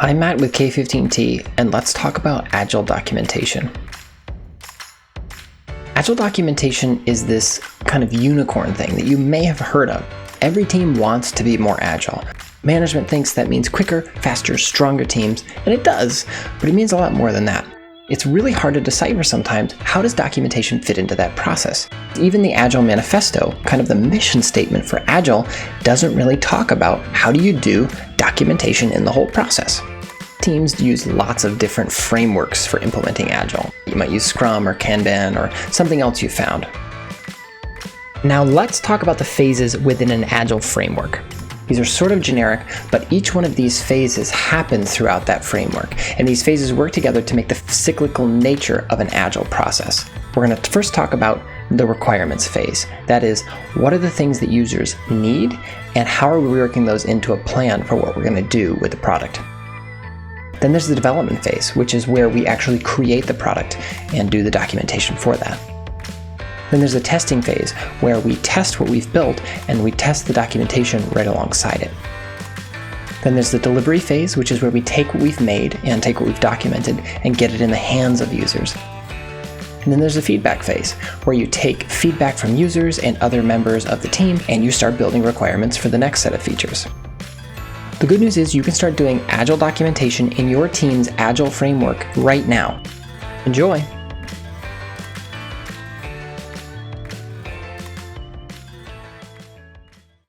I'm Matt with K15T, and let's talk about Agile documentation. Agile documentation is this kind of unicorn thing that you may have heard of. Every team wants to be more agile. Management thinks that means quicker, faster, stronger teams, and it does, but it means a lot more than that. It's really hard to decipher sometimes, how does documentation fit into that process? Even the Agile Manifesto, kind of the mission statement for Agile, doesn't really talk about how do you do documentation in the whole process. Teams use lots of different frameworks for implementing Agile. You might use Scrum or Kanban or something else you found. Now let's talk about the phases within an Agile framework. These are sort of generic, but each one of these phases happens throughout that framework, and these phases work together to make the cyclical nature of an Agile process. We're going to first talk about the requirements phase. That is, what are the things that users need, and how are we working those into a plan for what we're going to do with the product. Then there's the development phase, which is where we actually create the product and do the documentation for that. Then there's the testing phase, where we test what we've built and we test the documentation right alongside it. Then there's the delivery phase, which is where we take what we've made and take what we've documented and get it in the hands of users. And then there's the feedback phase, where you take feedback from users and other members of the team and you start building requirements for the next set of features. The good news is you can start doing Agile documentation in your team's Agile framework right now. Enjoy!